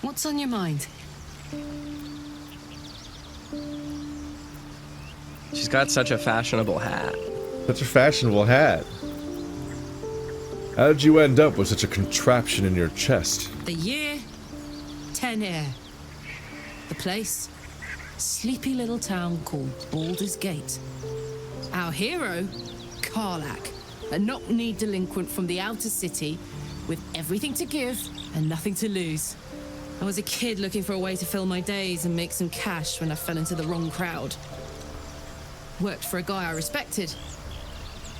What's on your mind? She's got such a fashionable hat. Such a fashionable hat. How did you end up with such a contraption in your chest? The year, 10 air. The place, sleepy little town called Baldur's Gate. Our hero, Karlach, a knock-kneed delinquent from the outer city with everything to give and nothing to lose. I was a kid looking for a way to fill my days and make some cash when I fell into the wrong crowd. Worked for a guy I respected.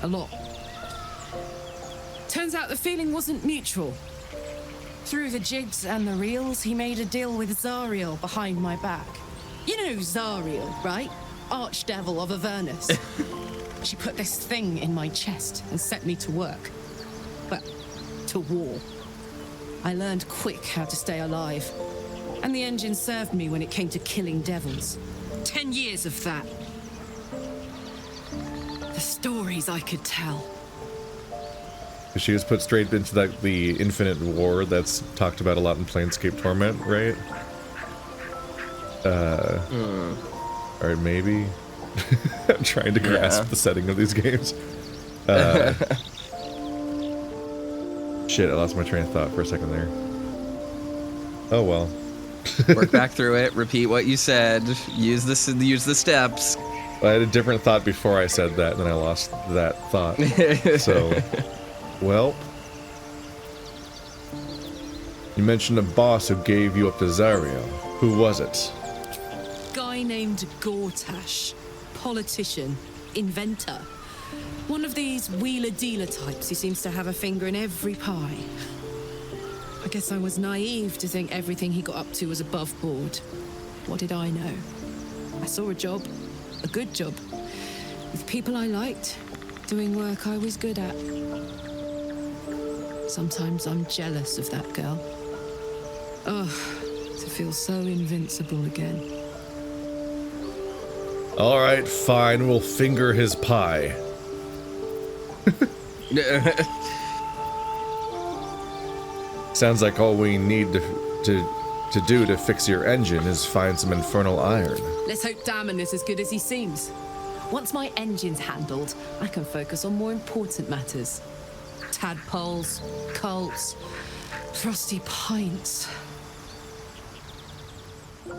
A lot. Turns out the feeling wasn't mutual. Through the jigs and the reels, he made a deal with Zariel behind my back. You know Zariel, right? Archdevil of Avernus. She put this thing in my chest and set me to work. Well, to war. I learned quick how to stay alive. And the engine served me when it came to killing devils. 10 years of that. The stories I could tell. She was put straight into the infinite war that's talked about a lot in Planescape Torment, right? Or maybe. I'm trying to grasp the setting of these games. Shit, I lost my train of thought for a second there. Oh well. Work back through it, repeat what you said, use the steps. I had a different thought before I said that, and then I lost that thought. So, well. You mentioned a boss who gave you up to Zariel. Who was it? Guy named Gortash. Politician. Inventor. One of these wheeler-dealer types who seems to have a finger in every pie. I guess I was naive to think everything he got up to was above board. What did I know? I saw a job. A good job. With people I liked. Doing work I was good at. Sometimes I'm jealous of that girl. Oh, to feel so invincible again. Alright, fine, we'll finger his pie. Sounds like all we need to do to fix your engine is find some infernal iron. Let's hope Damon is as good as he seems. Once my engine's handled, I can focus on more important matters. Tadpoles, cults, frosty pints.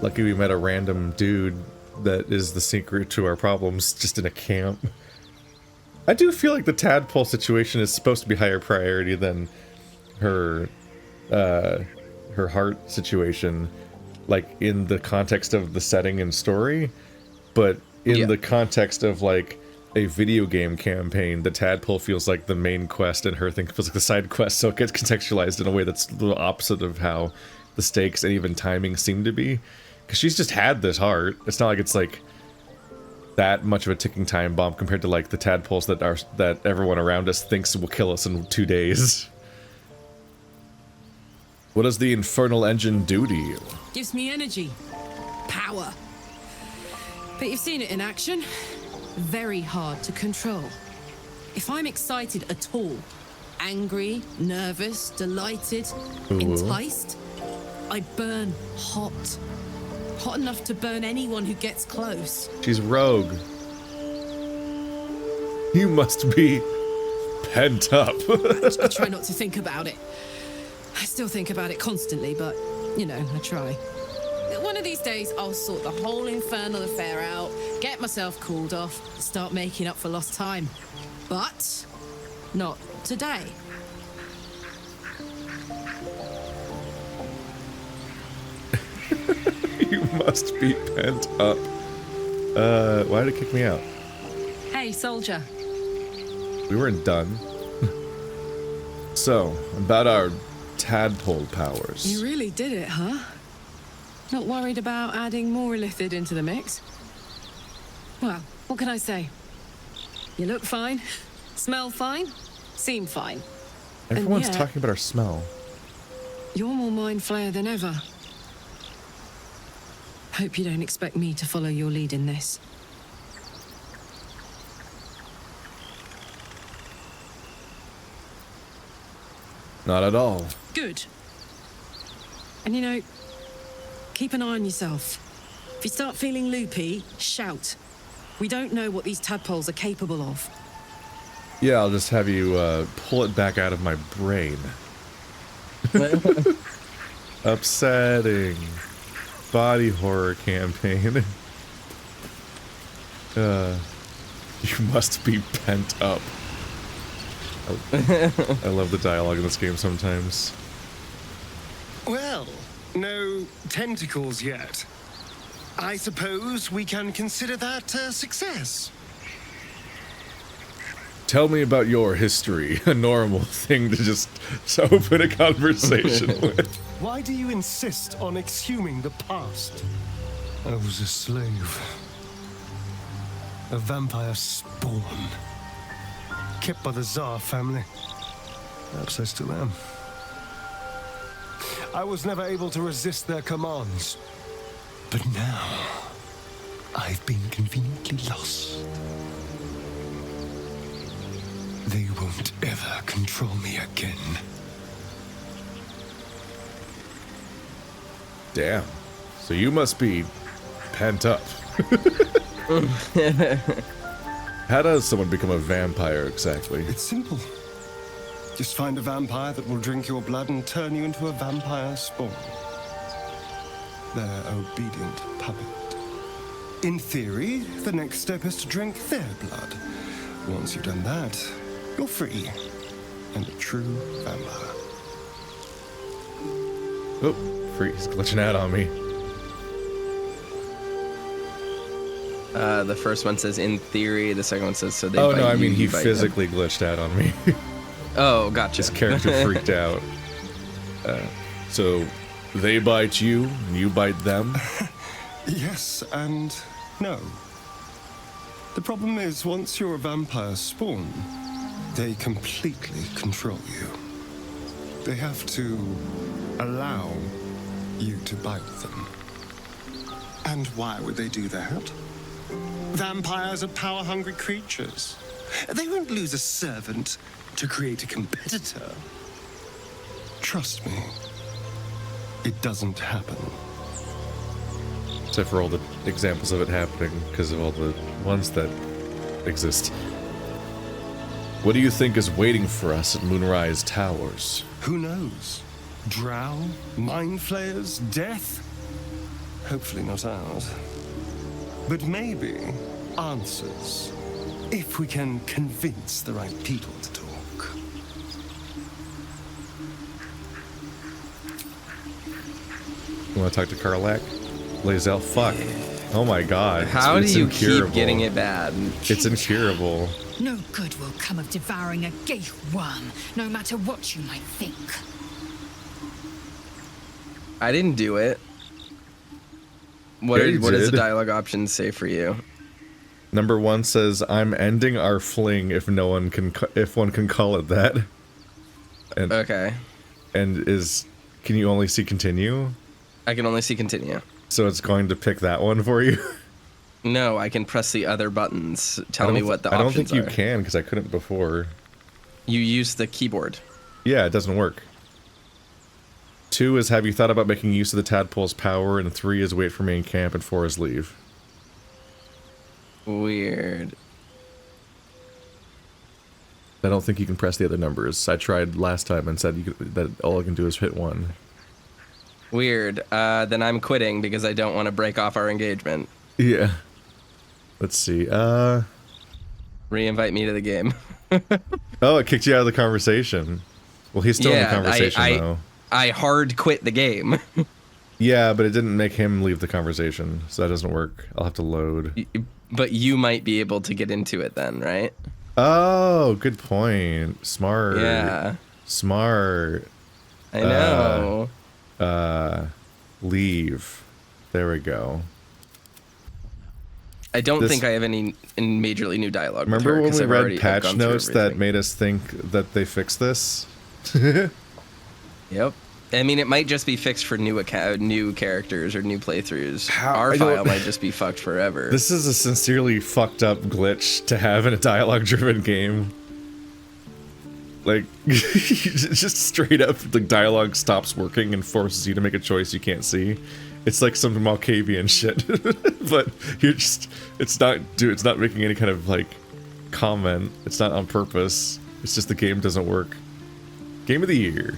Lucky we met a random dude that is the secret to our problems just in a camp. I do feel like the tadpole situation is supposed to be higher priority than her heart situation, like in the context of the setting and story, but in the context of like a video game campaign, the tadpole feels like the main quest and her thing feels like the side quest, so it gets contextualized in a way that's a little opposite of how the stakes and even timing seem to be. Because she's just had this heart. It's not like it's like that much of a ticking time bomb compared to like the tadpoles that everyone around us thinks will kill us in 2 days. What does the infernal engine do to you? Gives me energy. Power. But you've seen it in action. Very hard to control. If I'm excited at all, angry, nervous, delighted, enticed, I burn hot. Hot enough to burn anyone who gets close. She's rogue. You must be pent up. I try not to think about it. I still think about it constantly, but, you know, I try. One of these days, I'll sort the whole infernal affair out, get myself cooled off, start making up for lost time. But not today. You must be pent up. Why did it kick me out? Hey, soldier. We weren't done. So, about our tadpole powers. You really did it, huh? Not worried about adding more illithid into the mix? Well, what can I say? You look fine, smell fine, seem fine. Everyone's talking about our smell. You're more mind flayer than ever. Hope you don't expect me to follow your lead in this. Not at all. Good. And you know, keep an eye on yourself. If you start feeling loopy, shout. We don't know what these tadpoles are capable of. Yeah, I'll just have you pull it back out of my brain. Upsetting. Body horror campaign. You must be pent up. I love the dialogue in this game sometimes. Well, no tentacles yet. I suppose we can consider that a success. Tell me about your history. A normal thing to just open a conversation with. Why do you insist on exhuming the past? I was a slave. A vampire spawn. Kept by the Tsar family. Perhaps I still am. I was never able to resist their commands. But now, I've been conveniently lost. They won't ever control me again. Damn. So you must be pent up. How does someone become a vampire exactly? It's simple. Just find a vampire that will drink your blood and turn you into a vampire spawn. Their obedient puppet. In theory, the next step is to drink their blood. Once you've done that, you're free. And a true vampire. Oh, freeze, glitching out on me. The first one says in theory, the second one says so they Oh bite no, I you, mean he you bite physically glitched out on me. them. Oh, gotcha. His character freaked out. So they bite you, and you bite them? Yes and no. The problem is, once you're a vampire spawn, they completely control you. They have to allow you to bite them. And why would they do that? Vampires are power-hungry creatures. They won't lose a servant to create a competitor. Trust me, it doesn't happen. Except for all the examples of it happening, because of all the ones that exist. What do you think is waiting for us at Moonrise Towers? Who knows? Drow? Mind flayers? Death? Hopefully not ours. But maybe answers. If we can convince the right people to talk. You want to talk to Karlak? Lae'zel, fuck. Oh my god. How it's do you incurable. keep getting it bad? It's incurable. No good will come of devouring a gay worm, no matter what you might think. I didn't do it. What Yeah, you does the did. dialogue options say for you? Number 1 says, "I'm ending our fling if one can call it that." And, Okay. and can you only see continue? I can only see continue. So it's going to pick that one for you? No, I can press the other buttons. Tell me what the I don't options think you are. can, because I couldn't before. You use the keyboard. Yeah, it doesn't work. 2 is, have you thought about making use of the tadpole's power? And 3 is, wait for me in camp, and 4 is leave. Weird. I don't think you can press the other numbers. I tried last time and said that all I can do is hit 1. Weird. Then I'm quitting because I don't want to break off our engagement. Yeah. Let's see. Re-invite me to the game. Oh, it kicked you out of the conversation. Well, he's still in the Yeah, conversation, though. I hard quit the game. Yeah, but it didn't make him leave the conversation, so that doesn't work. I'll have to load. But you might be able to get into it then, right? Oh, good point. Smart. Yeah. Smart. I know. Leave. There we go. I don't think I have any majorly new dialogue. Remember with her, when we 'cause I've read I've patch gone through notes that everything. made us think that they fixed this? Yep. I mean, it might just be fixed for new characters or new playthroughs. How- Our I don't- file might just be fucked forever. This is a sincerely fucked up glitch to have in a dialogue-driven game. Like, just straight up, the dialogue stops working and forces you to make a choice you can't see. It's like some Malkavian shit, but it's not making any kind of, like, comment. It's not on purpose. It's just the game doesn't work. Game of the year.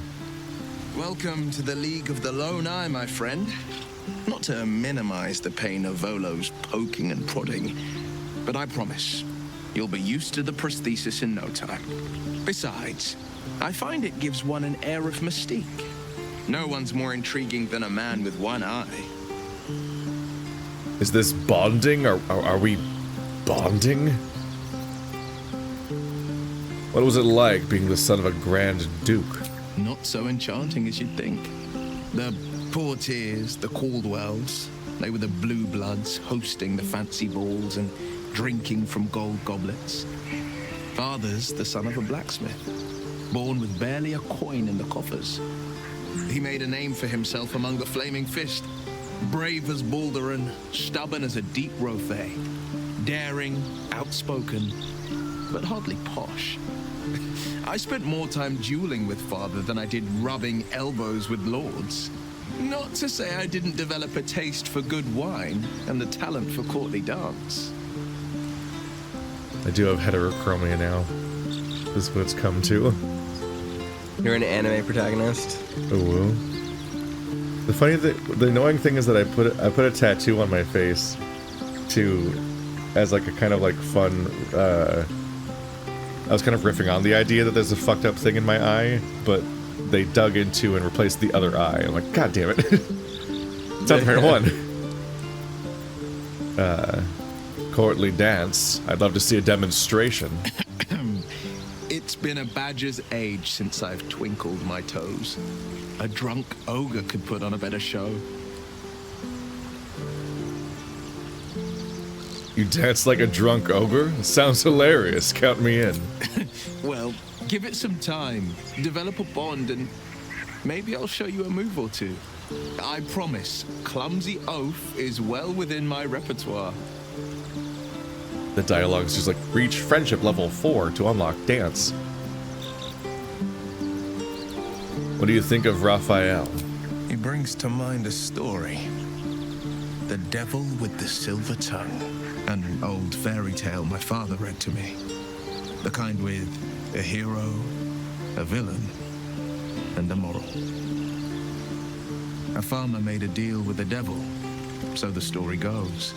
Welcome to the League of the Lone Eye, my friend. Not to minimize the pain of Volo's poking and prodding, but I promise you'll be used to the prosthesis in no time. Besides, I find it gives one an air of mystique. No one's more intriguing than a man with one eye. Is this bonding? Are we bonding? What was it like being the son of a Grand Duke? Not so enchanting as you'd think. The Portiers, the Caldwells, they were the blue bloods hosting the fancy balls and drinking from gold goblets. Father's the son of a blacksmith, born with barely a coin in the coffers. He made a name for himself among the Flaming Fist, brave as Baldur and stubborn as a deep rothe, daring, outspoken, but hardly posh. I spent more time dueling with Father than I did rubbing elbows with lords. Not to say I didn't develop a taste for good wine and the talent for courtly dance. I do have heterochromia now. This is what it's come to. You're an anime protagonist. Oh, the funny thing, the annoying thing is that I put a tattoo on my face as like a kind of like fun. I was kind of riffing on the idea that there's a fucked up thing in my eye, but they dug into and replaced the other eye. I'm like, God damn it! It's not the right one. Courtly dance. I'd love to see a demonstration. It's been a badger's age since I've twinkled my toes. A drunk ogre could put on a better show. You dance like a drunk ogre? Sounds hilarious. Count me in. Well, give it some time. Develop a bond and maybe I'll show you a move or two. I promise, clumsy oaf is well within my repertoire. The dialogue's just like, reach friendship level 4 to unlock dance. What do you think of Raphael? He brings to mind a story. The Devil with the Silver Tongue. An old fairy tale my father read to me. The kind with a hero, a villain, and a moral. A farmer made a deal with the devil, so the story goes.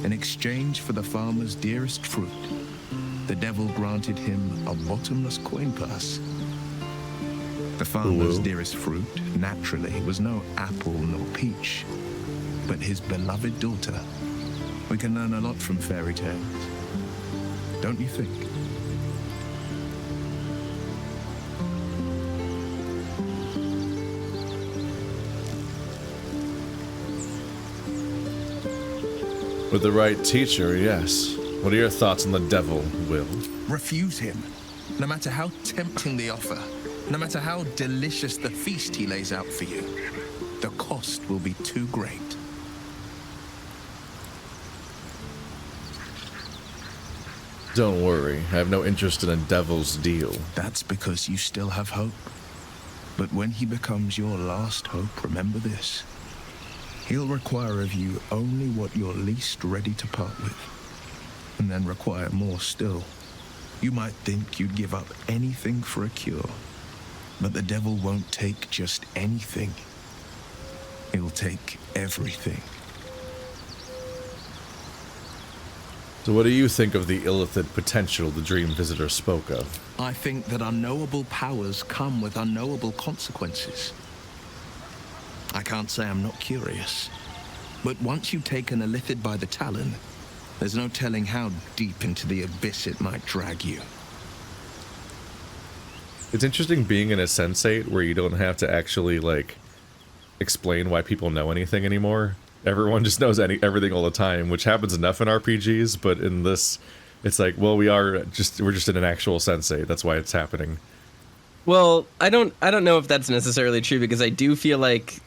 In exchange for the farmer's dearest fruit, the devil granted him a bottomless coin purse. The farmer's dearest fruit, naturally, was no apple nor peach, but his beloved daughter. We can learn a lot from fairy tales, don't you think? With the right teacher, yes. What are your thoughts on the devil, Will? Refuse him, no matter how tempting the offer, no matter how delicious the feast he lays out for you. The cost will be too great. Don't worry, I have no interest in a devil's deal. That's because you still have hope. But when he becomes your last hope, remember this. He'll require of you only what you're least ready to part with, and then require more still. You might think you'd give up anything for a cure, but the devil won't take just anything. He'll take everything. So what do you think of the illicit potential the Dream Visitor spoke of? I think that unknowable powers come with unknowable consequences. I can't say I'm not curious, but once you've taken a illithid by the talon, there's no telling how deep into the abyss it might drag you. It's interesting being in a sensate where you don't have to actually, like, explain why people know anything anymore. Everyone just knows everything all the time, which happens enough in RPGs, but in this, it's like, well, we're just in an actual sensate. That's why it's happening. Well, I don't know if that's necessarily true, because I do feel like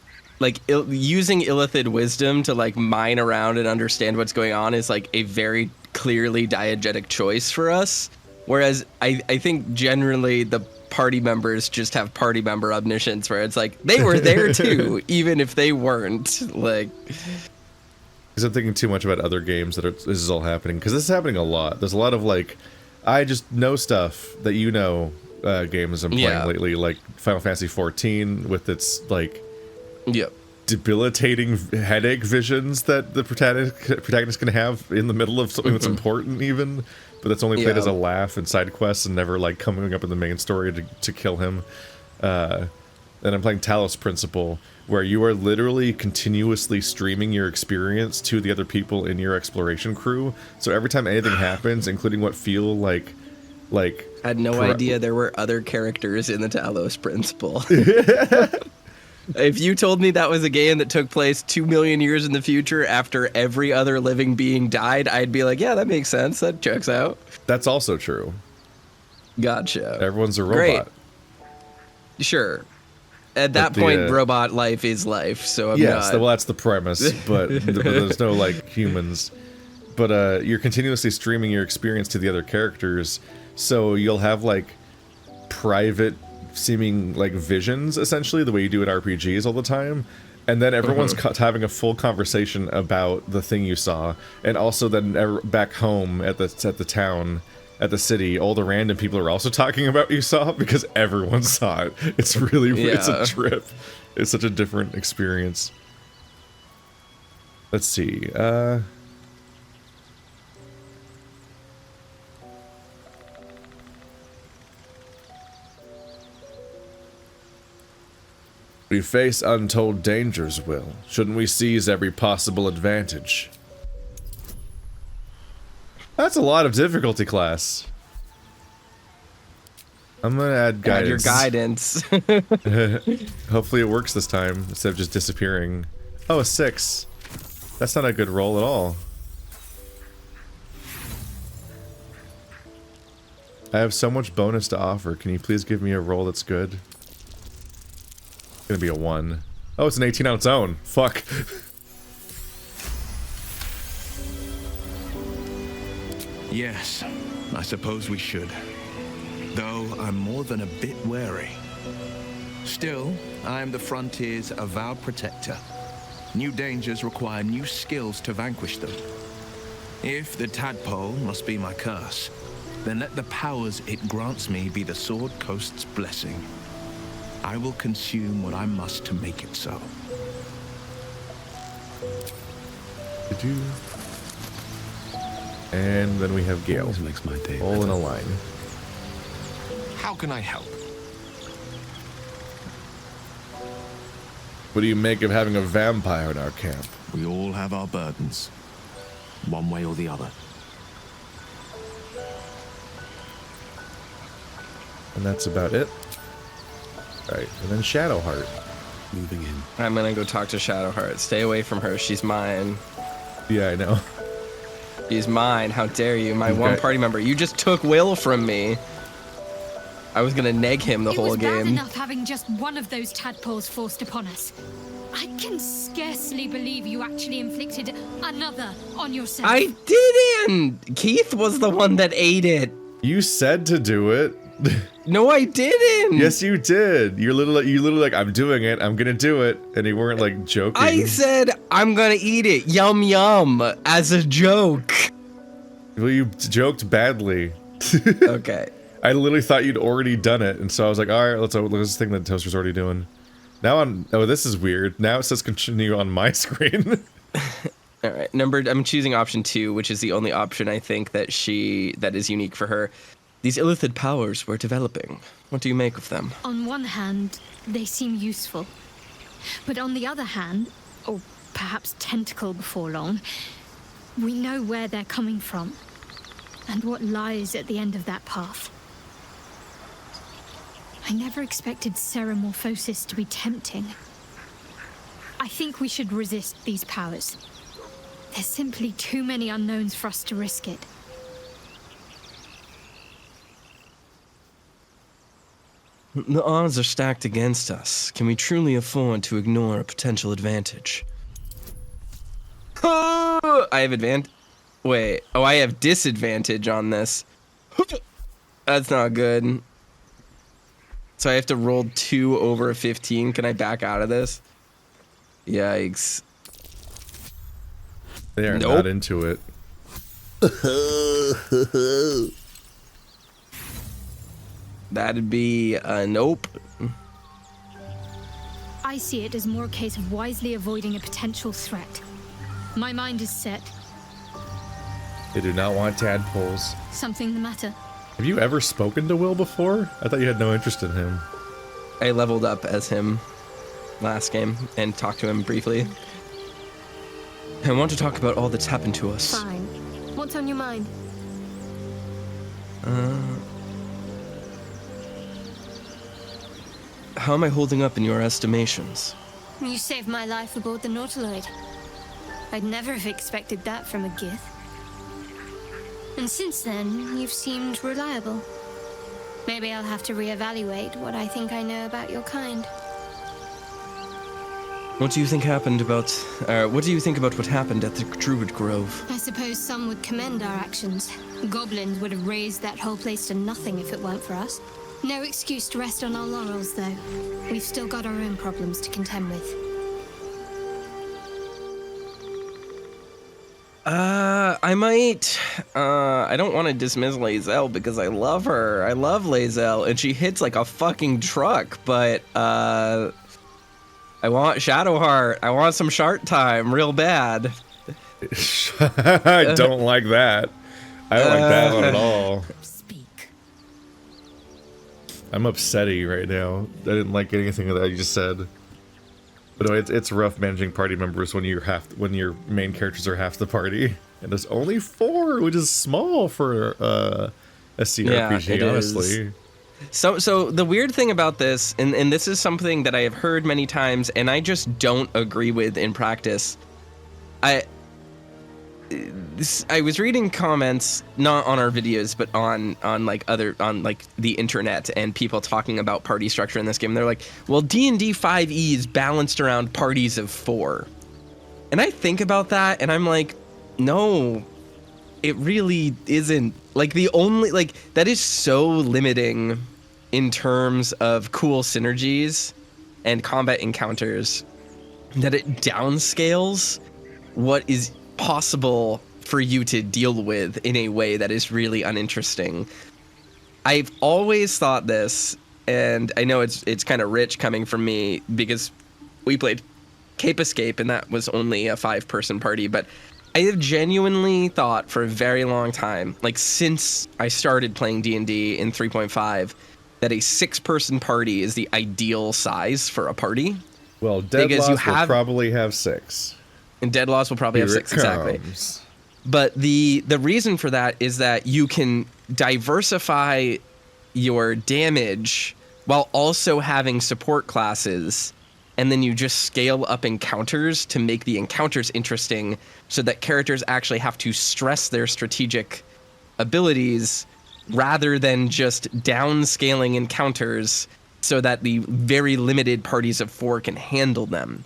using illithid wisdom to like mine around and understand what's going on is like a very clearly diegetic choice for us. Whereas I think generally the party members just have party member omniscience, where it's like they were there too, even if they weren't. Like, because I'm thinking too much about other games that this is all happening. Because this is happening a lot. There's a lot of like, I just know stuff that you know games I'm playing lately, like Final Fantasy 14 with its like debilitating headache visions that the protagonist can have in the middle of something that's important even. But that's only played as a laugh and side quests and never like coming up in the main story to kill him. And I'm playing Talos Principle, where you are literally continuously streaming your experience to the other people in your exploration crew. So every time anything happens, including what feel like I had no idea there were other characters in the Talos Principle. If you told me that was a game that took place 2 million years in the future after every other living being died, I'd be like, yeah, that makes sense. That checks out. That's also true. Gotcha. Everyone's a robot. Great. Sure. At that point, robot life is life, so I'm not... well, that's the premise, but there's no, like, humans. But you're continuously streaming your experience to the other characters, so you'll have, like, private seeming like visions, essentially, the way you do in RPGs all the time, and then everyone's having a full conversation about the thing you saw, and also then back home at the town, at the city, all the random people are also talking about what you saw because everyone saw it. It's really it's a trip. It's such a different experience. Let's see. We face untold dangers, Will. Shouldn't we seize every possible advantage? That's a lot of difficulty, class. I'm gonna add guidance. Add your guidance. Hopefully it works this time, instead of just disappearing. Oh, a 6. That's not a good roll at all. I have so much bonus to offer. Can you please give me a roll that's good? Gonna be a 1. Oh, it's an 18 on its own. Fuck. Yes, I suppose we should. Though I'm more than a bit wary. Still, I am the frontier's avowed protector. New dangers require new skills to vanquish them. If the tadpole must be my curse, then let the powers it grants me be the Sword Coast's blessing. I will consume what I must to make it so. And then we have Gale. Makes my day all in a line. How can I help? What do you make of having a vampire in our camp? We all have our burdens, one way or the other. And that's about it. Alright, and then Shadowheart. Moving in. I'm gonna go talk to Shadowheart. Stay away from her. She's mine. Yeah, I know. She's mine. How dare you? My one party member. You just took Will from me. I was gonna neg him the whole game. It was bad enough having just one of those tadpoles forced upon us. I can scarcely believe you actually inflicted another on yourself. I didn't! Keith was the one that ate it. You said to do it. No, I didn't. Yes, you did. You literally like, I'm doing it. I'm gonna do it, and you weren't like joking. I said I'm gonna eat it. Yum yum, as a joke. Well, you joked badly. Okay. I literally thought you'd already done it, and so I was like, all right, let's think that Toaster's already doing. Now oh, this is weird. Now it says continue on my screen. All right, I'm choosing option 2, which is the only option I think that is unique for her. These illithid powers we're developing. What do you make of them? On one hand, they seem useful. But on the other hand, or perhaps tentacle before long, we know where they're coming from and what lies at the end of that path. I never expected ceremorphosis to be tempting. I think we should resist these powers. There's simply too many unknowns for us to risk it. The odds are stacked against us. Can we truly afford to ignore a potential advantage? I have advantage. Wait. Oh, I have disadvantage on this. That's not good. So I have to roll 2 over a 15. Can I back out of this? Yikes. They are Nope. not into it. That'd be a nope. I see it as more a case of wisely avoiding a potential threat. My mind is set. They do not want tadpoles. Something the matter? Have you ever spoken to Will before? I thought you had no interest in him. I leveled up as him last game and talked to him briefly. I want to talk about all that's happened to us. Fine. What's on your mind? How am I holding up in your estimations? You saved my life aboard the Nautiloid. I'd never have expected that from a Gith. And since then, you've seemed reliable. Maybe I'll have to reevaluate what I think I know about your kind. What do you think happened about... what do you think about what happened at the Druid Grove? I suppose some would commend our actions. Goblins would have razed that whole place to nothing if it weren't for us. No excuse to rest on our laurels, though. We've still got our own problems to contend with. I might... I don't want to dismiss Lae'zel because I love her. I love Lae'zel, and she hits like a fucking truck, but, I want Shadowheart. I want some Shart time real bad. I don't like that. I don't like that one at all. Speak. I'm upsetty right now. I didn't like anything that you just said. But no, it's rough managing party members when when your main characters are half the party, and there's only 4, which is small for a CRPG, it honestly. is. So the weird thing about this, and this is something that I have heard many times, and I just don't agree with in practice. I was reading comments, not on our videos, but on the internet, and people talking about party structure in this game. And they're like, well, D&D 5e is balanced around parties of 4. And I think about that, and I'm like, no, it really isn't. Like, that is so limiting in terms of cool synergies and combat encounters that it downscales what is possible for you to deal with in a way that is really uninteresting. I've always thought this, and I know it's kind of rich coming from me because we played Cape Escape and that was only a 5-person party, but I have genuinely thought for a very long time, like since I started playing D&D in 3.5, that a 6-person party is the ideal size for a party. Well, Deadlaws will probably have 6. And Deadlaws will probably have 6, exactly. But the reason for that is that you can diversify your damage while also having support classes, and then you just scale up encounters to make the encounters interesting so that characters actually have to stress their strategic abilities rather than just downscaling encounters so that the very limited parties of 4 can handle them.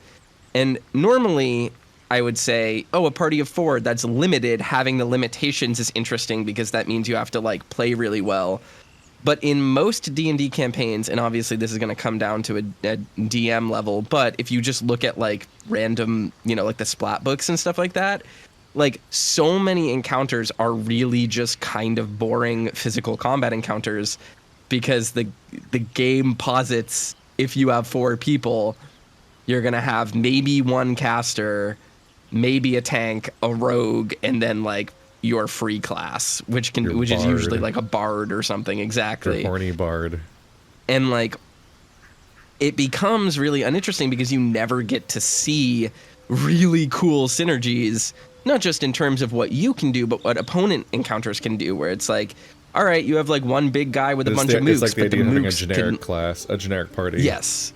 And normally, I would say, a party of 4 that's limited, having the limitations is interesting because that means you have to like play really well. But in most D&D campaigns, and obviously this is going to come down to a DM level, but if you just look at like random, like the splat books and stuff like that, like so many encounters are really just kind of boring physical combat encounters because the game posits if you have 4 people, you're going to have maybe 1 caster, maybe a tank, a rogue, and then like your free class, which is usually like a bard or something. Exactly. Your horny bard. And like it becomes really uninteresting because you never get to see really cool synergies, not just in terms of what you can do, but what opponent encounters can do, where it's like, all right, you have like one big guy with a bunch of mooks, it's like the idea of having a generic class, a generic party. Yes.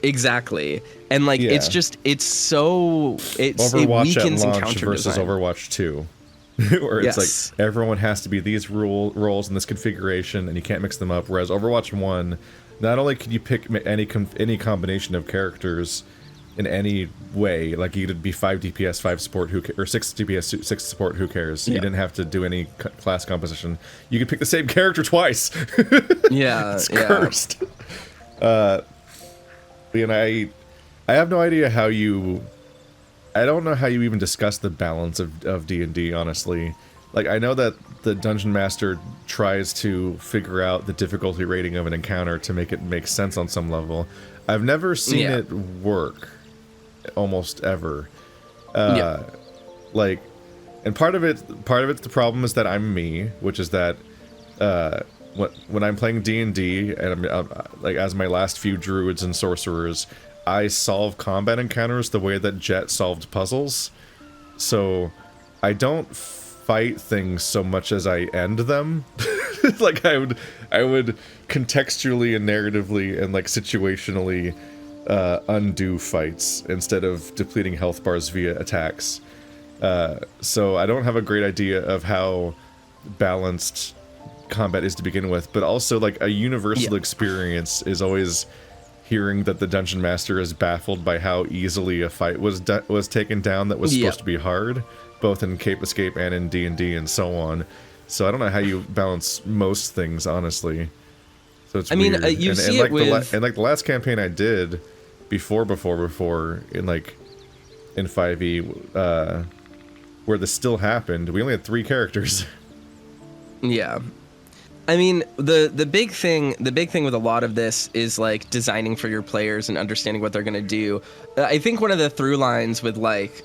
Exactly. And like it's Overwatch at weakens launch encounter versus design. Overwatch 2. Where it's like everyone has to be these roles in this configuration and you can't mix them up, whereas Overwatch 1, not only can you pick any combination of characters, in any way. Like you could be 5 DPS, 5 support, or 6 DPS, 6 support. Who cares? You didn't have to do any class composition. You could pick the same character twice. It's cursed. And I have no idea how you. I don't know how you even discuss the balance of D&D, honestly. Like, I know that the Dungeon Master tries to figure out the difficulty rating of an encounter to make it make sense on some level. I've never seen it work, almost ever. Like, and part of it's the problem is that I'm me, which is that when I'm playing D&D, and I'm like, as my last few druids and sorcerers, I solve combat encounters the way that Jet solved puzzles. So I don't fight things so much as I end them. Like I would contextually and narratively and like situationally undo fights instead of depleting health bars via attacks. So I don't have a great idea of how balanced combat is to begin with, but also like a universal experience is always hearing that the Dungeon Master is baffled by how easily a fight was taken down that was supposed to be hard, both in Cape Escape and in D&D and so on. So I don't know how you balance most things, honestly. So it's weird. You see it with... And like the last campaign I did before in 5e, where this still happened, we only had 3 characters. Yeah. I mean, the big thing with a lot of this is like designing for your players and understanding what they're going to do. I think one of the through lines with like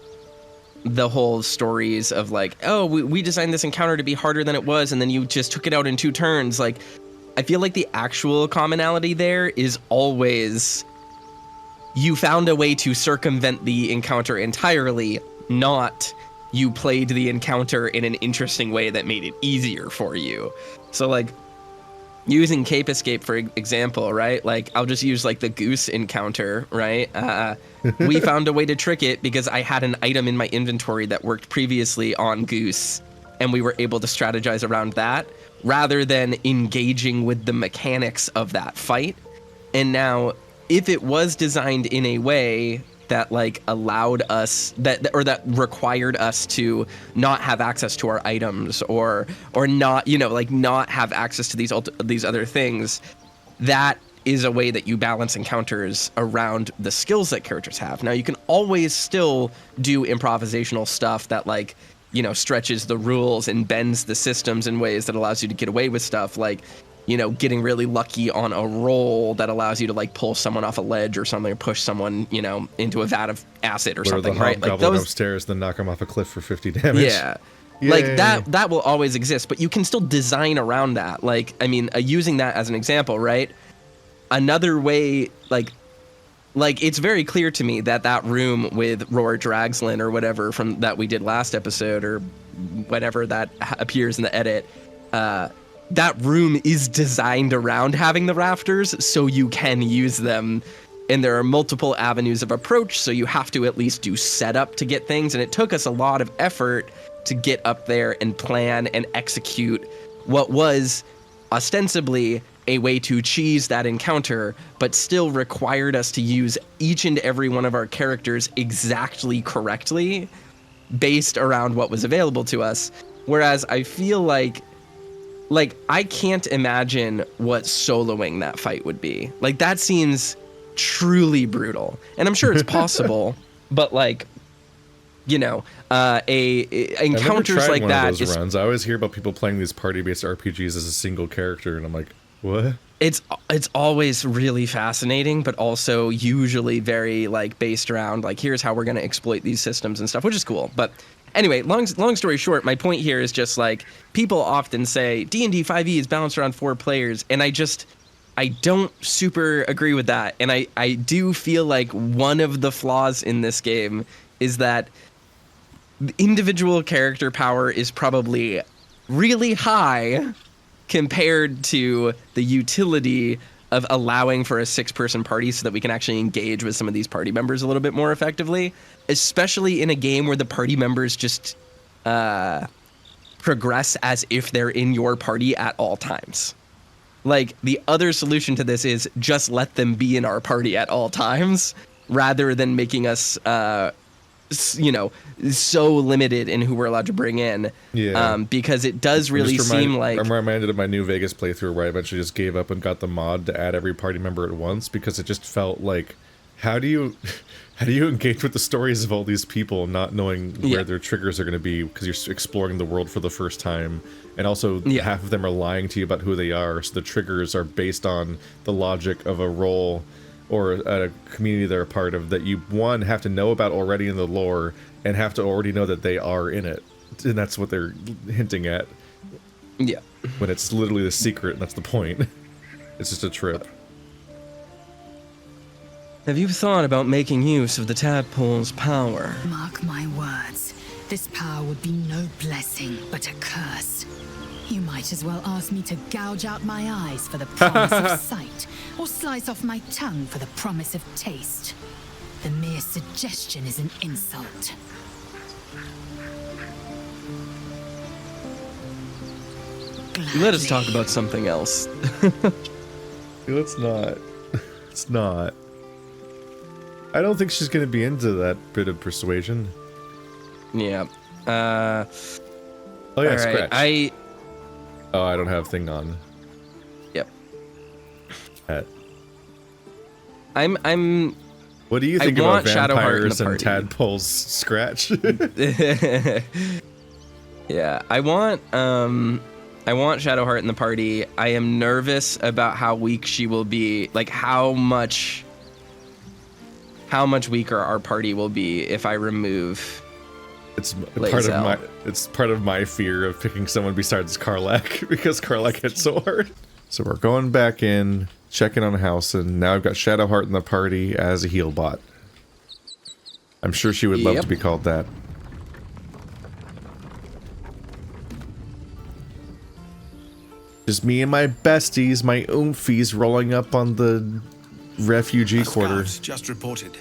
the whole stories of like, oh, we designed this encounter to be harder than it was, and then you just took it out in 2 turns. Like, I feel like the actual commonality there is always you found a way to circumvent the encounter entirely, not you played the encounter in an interesting way that made it easier for you. So like using Cape Escape for example, right? Like I'll just use like the goose encounter, right? We found a way to trick it because I had an item in my inventory that worked previously on goose, and we were able to strategize around that rather than engaging with the mechanics of that fight. And now if it was designed in a way that like allowed us that required us to not have access to our items or not, like not have access to these other things, that is a way that you balance encounters around the skills that characters have. Now you can always still do improvisational stuff that like, stretches the rules and bends the systems in ways that allows you to get away with stuff like, getting really lucky on a roll that allows you to like pull someone off a ledge or something, or push someone, into a vat of acid or something, right? Like those upstairs, then knock them off a cliff for 50 damage. Yeah. Yay. Like that will always exist, but you can still design around that. Like, I mean, using that as an example, right? Another way, like it's very clear to me that room with Roar Dragslin or whatever from that we did last episode or whenever that appears in the edit, that room is designed around having the rafters so you can use them. And there are multiple avenues of approach, so you have to at least do setup to get things. And it took us a lot of effort to get up there and plan and execute what was ostensibly a way to cheese that encounter, but still required us to use each and every one of our characters exactly correctly based around what was available to us. Whereas I feel like I can't imagine what soloing that fight would be. Like, that seems truly brutal. And I'm sure it's possible, but like, encounters like that. Runs. I always hear about people playing these party-based RPGs as a single character, and I'm like, what? It's always really fascinating, but also usually very like based around like, here's how we're going to exploit these systems and stuff, which is cool. But anyway, long story short, my point here is just like people often say D&D 5e is balanced around 4 players, and I don't super agree with that. And I do feel like one of the flaws in this game is that the individual character power is probably really high compared to the utility of allowing for a 6-person party so that we can actually engage with some of these party members a little bit more effectively, especially in a game where the party members just progress as if they're in your party at all times. Like, the other solution to this is just let them be in our party at all times, rather than making us, so limited in who we're allowed to bring in. Yeah. Because it does really seem like... I'm reminded of my New Vegas playthrough where I eventually just gave up and got the mod to add every party member at once, because it just felt like, how do you engage with the stories of all these people not knowing where their triggers are going to be, because you're exploring the world for the first time, and also half of them are lying to you about who they are, so the triggers are based on the logic of a role or a community they're a part of that you, one, have to know about already in the lore, and have to already know that they are in it. And that's what they're hinting at. Yeah. When it's literally the secret, and that's the point. It's just a trip. Have you thought about making use of the tadpole's power? Mark my words. This power would be no blessing, but a curse. You might as well ask me to gouge out my eyes for the promise of sight, or slice off my tongue for the promise of taste. The mere suggestion is an insult. Let us talk about something else. Let's not. It's not. I don't think she's going to be into that bit of persuasion. Yeah. Oh yeah, right. scratch. Oh, I don't have thing on. Yep. I'm. What do you think about vampires and party. tadpoles? Scratch. Yeah, I want Shadowheart in the party. I am nervous about how weak she will be. Like how much weaker our party will be if I remove. It's part of my fear of picking someone besides Karlach, because Karlach hits so hard. So we're going back in, checking on House, and now I've got Shadowheart in the party as a heal bot. I'm sure she would love to be called that. Just me and my besties, my oomfies, rolling up on the refugee quarter. Just reported.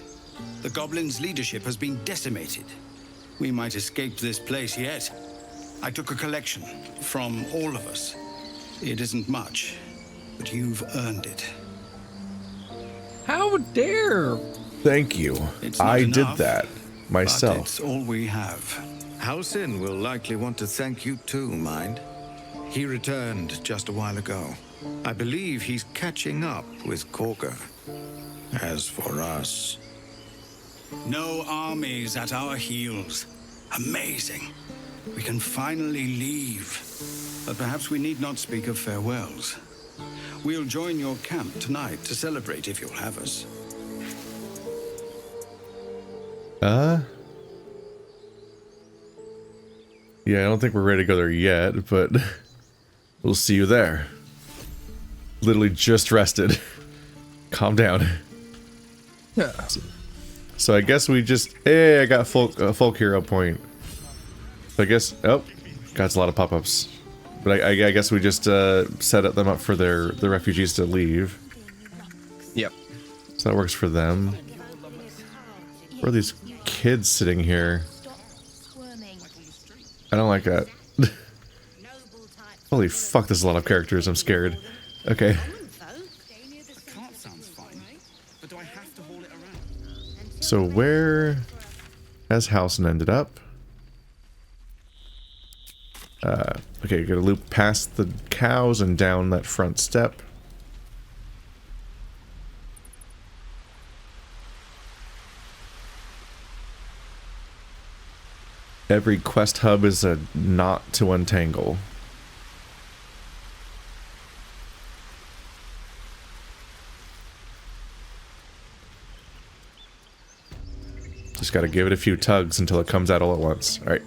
The goblins' leadership has been decimated. We might escape this place yet. I took a collection from all of us. It isn't much, but you've earned it. How dare! Thank you. I did that myself. But it's all we have. Halsin will likely want to thank you too, mind. He returned just a while ago. I believe he's catching up with Korga. As for us... No armies at our heels. Amazing. We can finally leave. But perhaps we need not speak of farewells. We'll join your camp tonight to celebrate if you'll have us. Yeah, I don't think we're ready to go there yet, but we'll see you there. Literally just rested. Calm down. Yeah. So I guess we just... Hey, I got folk hero point. So I guess... Oh, got a lot of pop-ups. But I guess we just set them up for the refugees to leave. Yep. So that works for them. Where are these kids sitting here? I don't like that. Holy fuck, there's a lot of characters. I'm scared. Okay. So where has Halsin ended up? Okay, gotta loop past the cows and down that front step. Every quest hub is a knot to untangle. Just gotta give it a few tugs until it comes out all at once. Alright.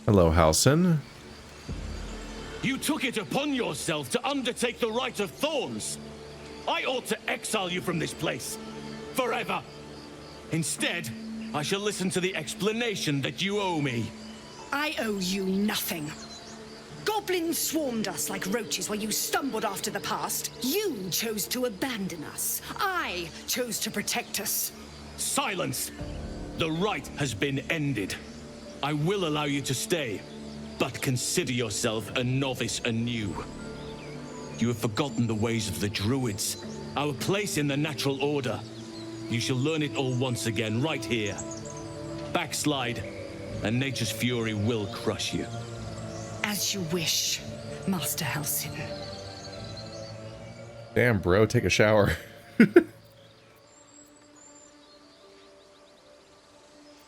Hello, Halsin. You took it upon yourself to undertake the Rite of Thorns. I ought to exile you from this place. Forever. Instead, I shall listen to the explanation that you owe me. I owe you nothing. Goblins swarmed us like roaches while you stumbled after the past. You chose to abandon us. I chose to protect us. Silence! The rite has been ended. I will allow you to stay, but consider yourself a novice anew. You have forgotten the ways of the druids our place in the natural order. You shall learn it all once again, right here. Backslide, and nature's fury will crush you. As you wish, Master Halsin. Damn, bro, take a shower.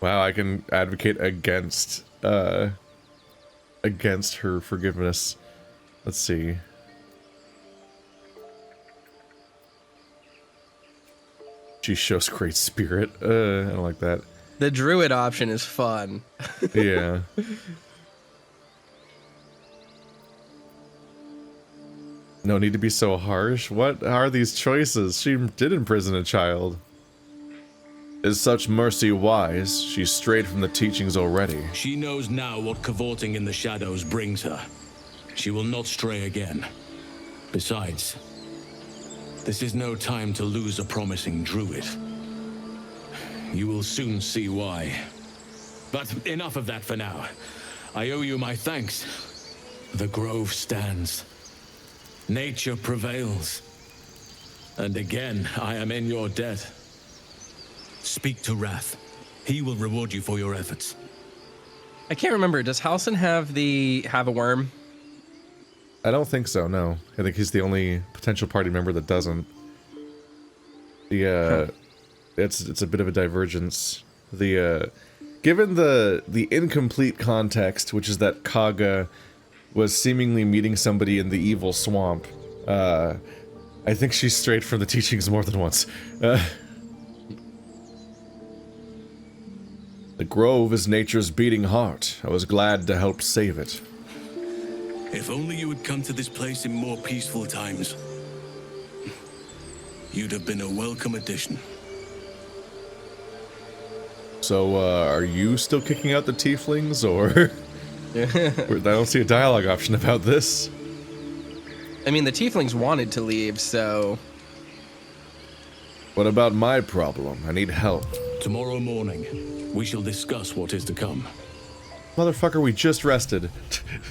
Wow, I can advocate against her forgiveness. Let's see. She shows great spirit. I don't like that. The druid option is fun. Yeah. No need to be so harsh. What are these choices? She did imprison a child. Is such mercy wise? She's strayed from the teachings already. She knows now what cavorting in the shadows brings her. She will not stray again. Besides, this is no time to lose a promising druid. You will soon see why. But enough of that for now. I owe you my thanks. The grove stands. Nature prevails. And again, I am in your debt. Speak to Wrath. He will reward you for your efforts. I can't remember. Does Halsin have a worm? I don't think so, no. I think he's the only potential party member that doesn't. It's a bit of a divergence. Given the incomplete context, which is that Kaga was seemingly meeting somebody in the evil swamp, I think she's strayed from the teachings more than once. The grove is nature's beating heart. I was glad to help save it. If only you had come to this place in more peaceful times. You'd have been a welcome addition. So, are you still kicking out the tieflings, or... I don't see a dialogue option about this. I mean, the tieflings wanted to leave, so... What about my problem? I need help. Tomorrow morning, we shall discuss what is to come. Motherfucker, we just rested.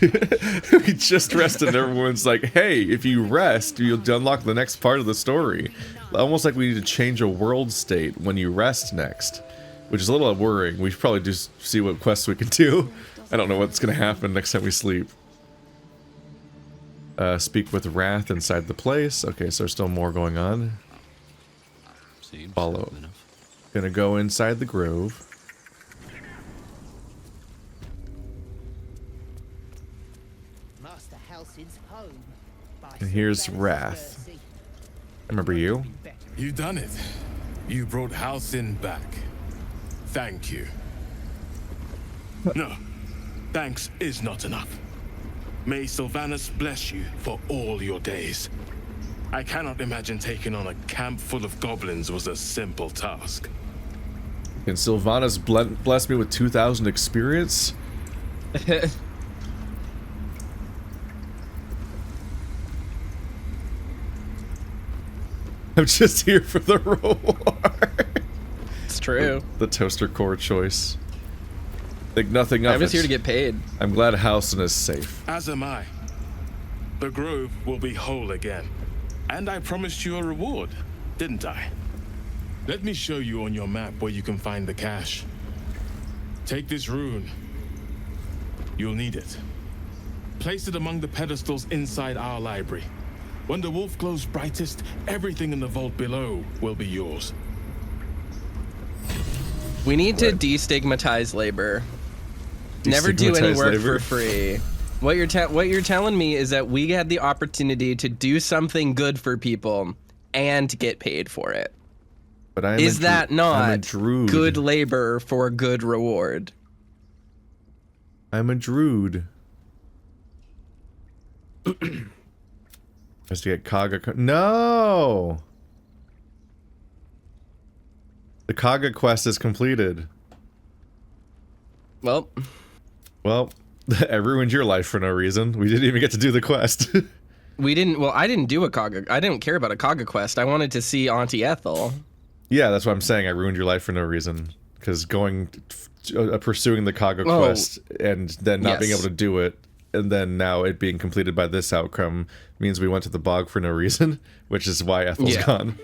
We just rested and everyone's like, hey, if you rest, you'll unlock the next part of the story. Almost like we need to change a world state when you rest next. Which is a little worrying. We should probably just see what quests we can do. I don't know what's going to happen next time we sleep. Speak with Wrath inside the place. Okay, so there's still more going on. Follow. Gonna go inside the grove. Master Halsin's home. And here's Wrath. I remember you. You done it. You brought Halsin back. Thank you. No, thanks is not enough. May Sylvanas bless you for all your days. I cannot imagine taking on a camp full of goblins was a simple task. Can Sylvanas bless me with 2,000 experience? I'm just here for the reward. It's true. The toaster core choice. Think nothing of it. I'm just here to get paid. I'm glad Halsin is safe. As am I. The grove will be whole again. And I promised you a reward, didn't I? Let me show you on your map where you can find the cache. Take this rune. You'll need it. Place it among the pedestals inside our library. When the wolf glows brightest, everything in the vault below will be yours. We need to destigmatize labor. Never do any work for free. What you're telling me is that we had the opportunity to do something good for people and get paid for it. But is that not good labor for good reward? I'm a druid. Has to get Kaga. No! The Kaga quest is completed. Well, I ruined your life for no reason. We didn't even get to do the quest. We didn't. Well, I didn't do a Kaga. I didn't care about a Kaga quest. I wanted to see Auntie Ethel. Yeah, that's what I'm saying. I ruined your life for no reason. Because pursuing the Kaga quest and then not being able to do it and then now it being completed by this outcome means we went to the bog for no reason, which is why Ethel's gone.